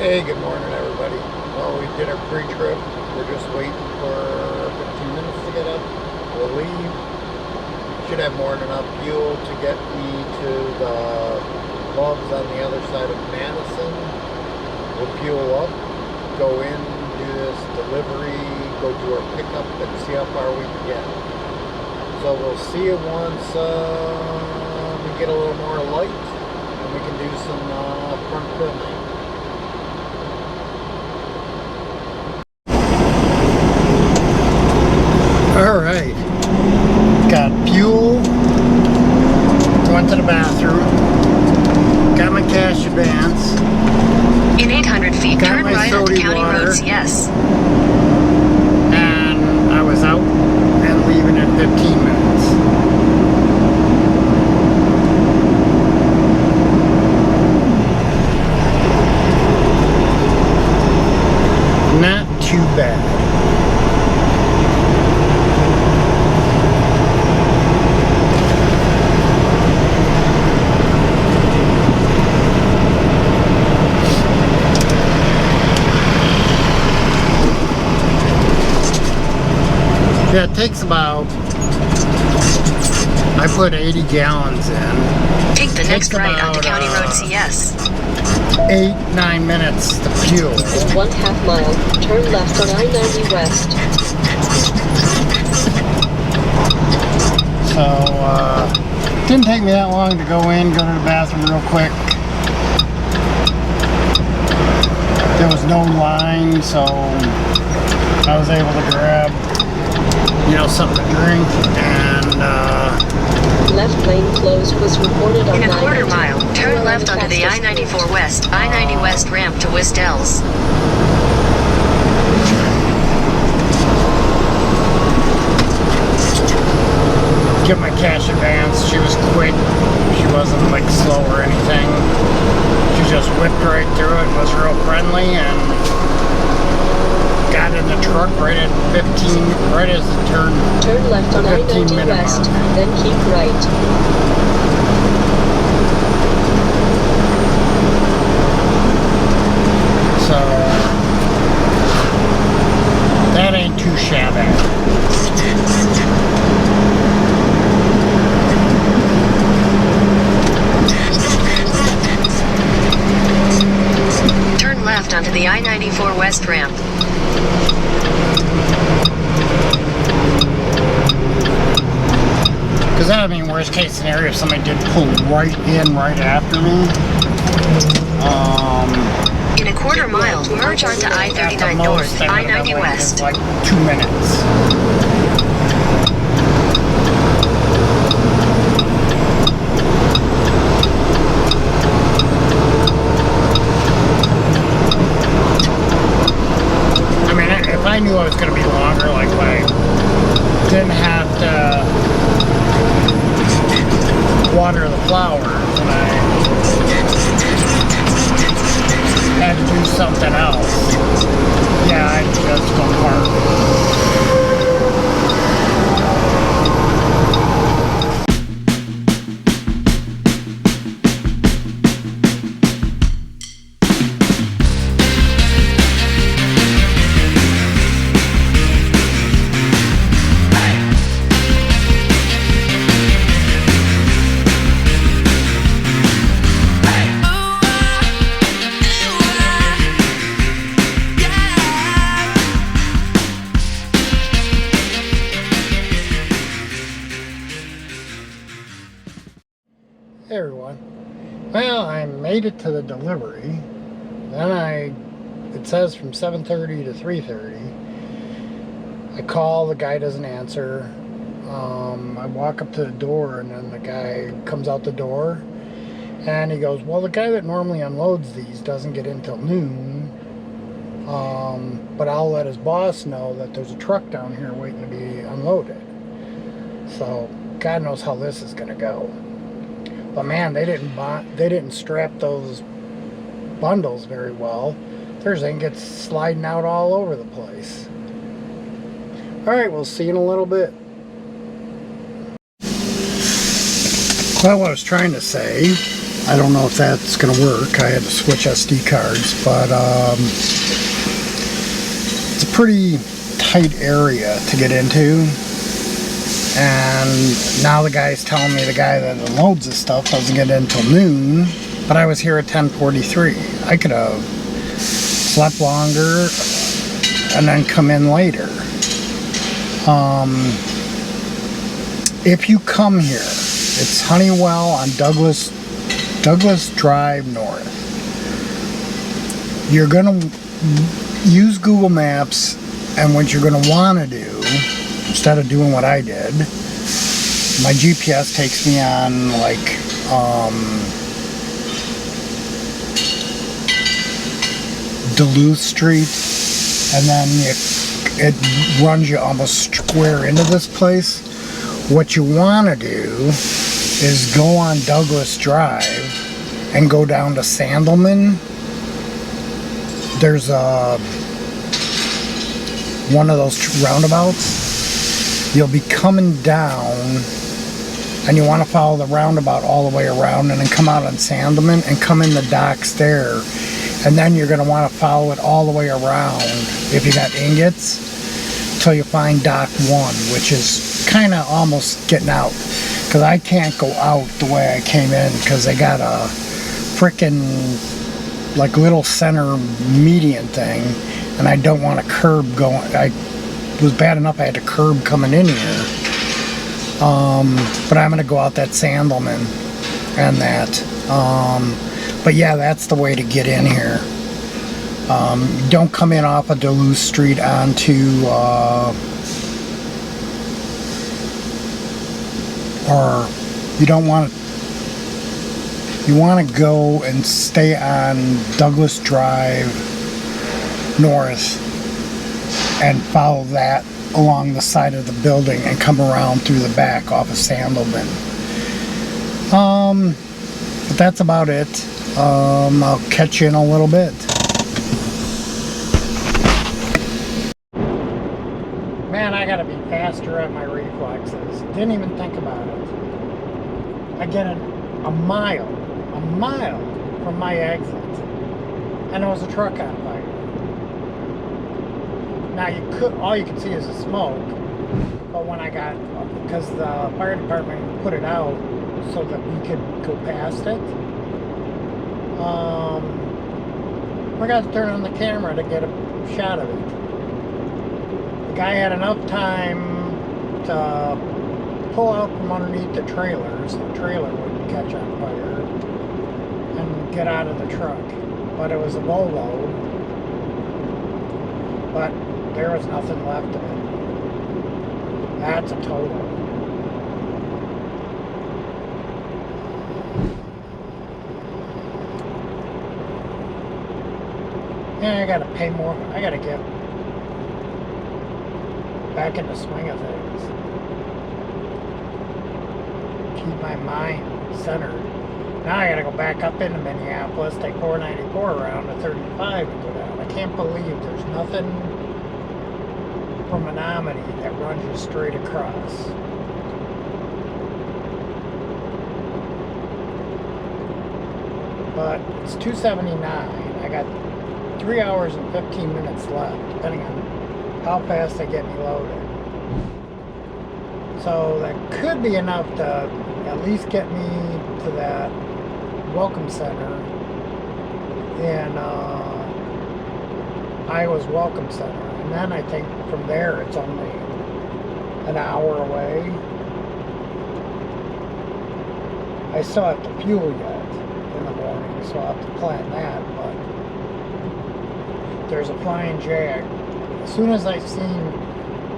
Hey, good morning everybody. Well, we did our pre-trip. We're just waiting for 15 minutes to get up. We'll leave. Should have more than enough fuel to get me to the pubs on the other side of Madison. We'll fuel up, go in, do this delivery, go do our pickup, and see how far we can get. So we'll see you once we get a little more light and we can do some front filming. Alright, got fuel, went to the bathroom, got my cash advance. In 800 feet, turn right onto County Roads, yes. And I was out and leaving in 15 minutes. Not too bad. Yeah, it takes about, I put 80 gallons in. Take the next right onto County Road CS. 8-9 minutes to fuel. In 1/2 mile, turn left on I-90 West. So, didn't take me that long to go in, go to the bathroom real quick. There was no line, so I was able to grab, you know, something to drink, and left lane closed was reported on in a quarter mile, turn left onto the I-94 West, I-90 West ramp to West-Ells. get my cash advance. She was quick. She wasn't like slow or anything. She just whipped right through it, was real friendly, and got in the truck right at 15, right as the turn left on I-90 West, then keep right. So that ain't too shabby. Turn left onto the I-94 West ramp. Because that would mean worst case scenario if somebody did pull right in right after me. In a quarter mile, merge onto I-39 North, I-90 West. Like 2 minutes. I mean, if I knew I was going to be longer, like if I didn't have to water the flowers and I had to do something else, yeah, I'd just go park. Hey everyone. Well, I made it to the delivery. Then it says from 7:30 to 3:30. I call, the guy doesn't answer. I walk up to the door and then the guy comes out the door and he goes, well, the guy that normally unloads these doesn't get in till noon. But I'll let his boss know that there's a truck down here waiting to be unloaded. So God knows how this is gonna go. But man, they didn't strap those bundles very well. There's thing gets sliding out all over the place. Alright, we'll see you in a little bit. Well, what I was trying to say, I don't know if that's going to work. I had to switch SD cards, but it's a pretty tight area to get into. And now the guy's telling me, the guy that unloads this stuff doesn't get in until noon, but I was here at 10:43. I could have slept longer and then come in later. If you come here, it's Honeywell on Douglas Drive North. You're gonna use Google Maps, and what you're gonna want to do, instead of doing what I did, my GPS takes me on like Duluth Street, and then it runs you almost square into this place. What you want to do is go on Douglas Drive and go down to Sandelman. There's one of those roundabouts. You'll be coming down, and you want to follow the roundabout all the way around, and then come out on Sandelman and come in the docks there. And then you're going to want to follow it all the way around, if you got ingots, till you find dock 1, which is kind of almost getting out. Because I can't go out the way I came in, because they got a frickin' like little center median thing, and I don't want a curb going. It was bad enough I had a curb coming in here. But I'm going to go out that Sandelman and that. But yeah, that's the way to get in here. Don't come in off of Duluth Street onto, or you don't want to, you want to go and stay on Douglas Drive North and follow that along the side of the building and come around through the back off of Sandelman. But that's about it. I'll catch you in a little bit. Man, I gotta be faster at my reflexes. Didn't even think about it. I get a mile from my exit, and there was a truck on fire. Now all you could see is the smoke, but when I got, because the fire department put it out so that we could go past it, I got to turn on the camera to get a shot of it. The guy had enough time to pull out from underneath the trailer so the trailer wouldn't catch on fire and get out of the truck. But it was a Volvo, but there was nothing left of it. That's a total. Yeah, I gotta pay more. I gotta get back in the swing of things. Keep my mind centered. Now I gotta go back up into Minneapolis, take 494 around to 35 and go down. I can't believe there's nothing from Menomenee that runs you straight across. But it's 279. I got 3 hours and 15 minutes left, depending on how fast they get me loaded. So that could be enough to at least get me to that welcome center in Iowa's Welcome Center. And then I think from there it's only an hour away. I still have to fuel yet in the morning, so I'll have to plan that, but there's a Flying J. As soon as I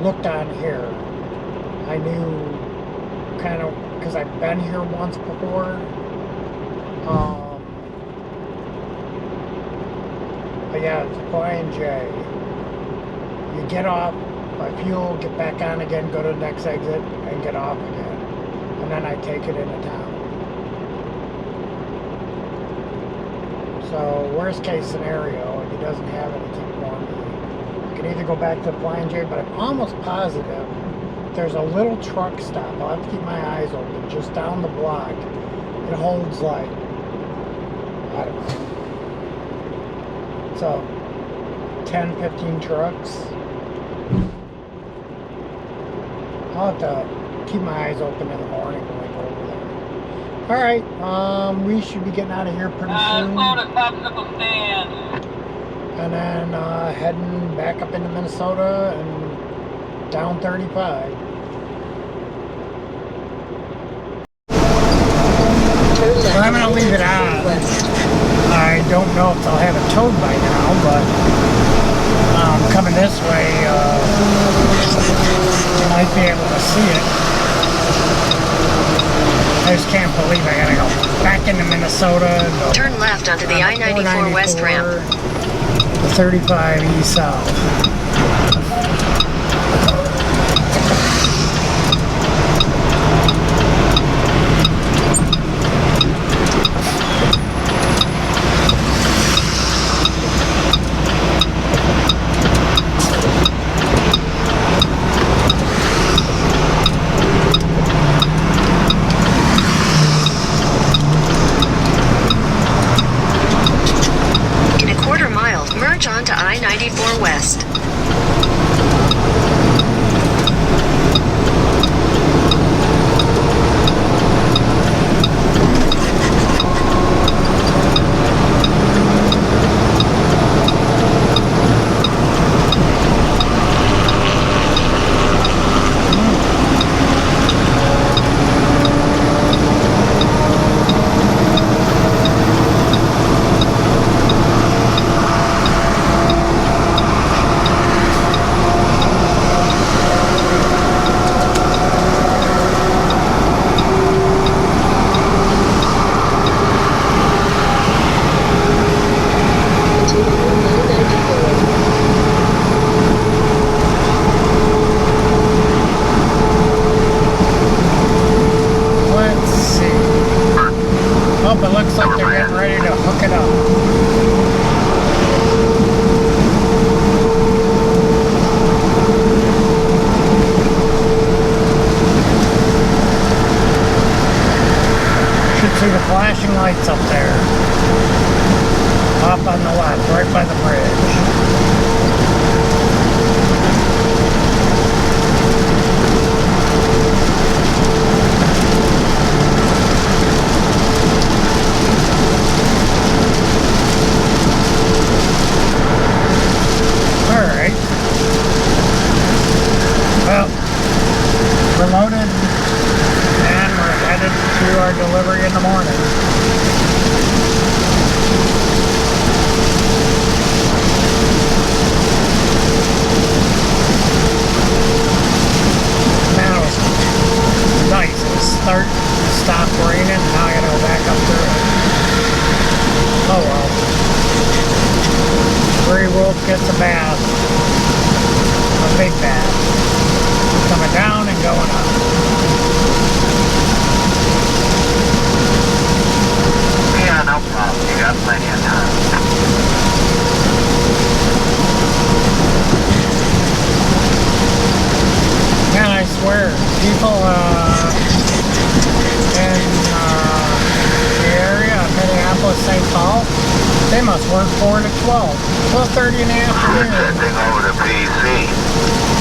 looked on here, I knew kind of, because I've been here once before. But yeah, it's a Flying J. You get off, by fuel, get back on again, go to the next exit, and get off again. And then I take it into town. So, worst case scenario, if he doesn't have anything for me, I can either go back to the Flying J, but I'm almost positive there's a little truck stop. I'll have to keep my eyes open just down the block. It holds like I don't know. So 10, 15 trucks. I'll have to keep my eyes open in the morning when I go over there. Alright, we should be getting out of here pretty soon. Slow to popsicle stand. And then heading back up into Minnesota and down 35. Turn left. I'm going to leave it on. West. I don't know if they'll have it towed by now, but coming this way, you might be able to see it. I just can't believe I gotta go back into Minnesota. Turn left onto the I-94 West ramp. The 35 east south. Merge onto I-94 West. See the flashing lights up there. Up on the left, right by the bridge. Alright. Well, we're loaded. And we're headed to our delivery in the morning. Man, it was nice. It stopped raining. Now I gotta go back up through it. Oh well. Gray Wolf gets a bath. A big bath. Coming down and going up. Yeah, no problem. You got plenty of time. Man, I swear, people in the area of Minneapolis, St. Paul, they must work 4 to 12, 12:30 in the afternoon. Sending over to PC.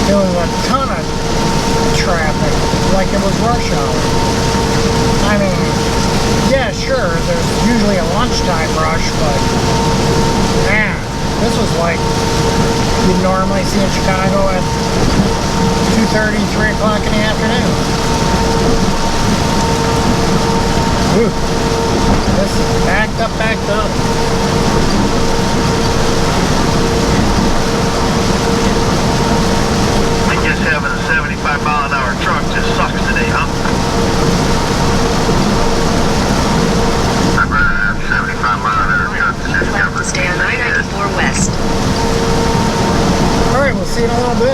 There was a ton of traffic, like it was rush hour. I mean, yeah, sure, there's usually a lunchtime rush, but man, this was like you'd normally see in Chicago at 2:30, 3 o'clock in the afternoon. Whew. This is backed up, backed up. I guess having a 75-mile-an-hour truck just sucks today, huh? I'd rather have 75-mile-an-hour truck than just Left to stay on I-94 West. Alright, we'll see you in a little bit.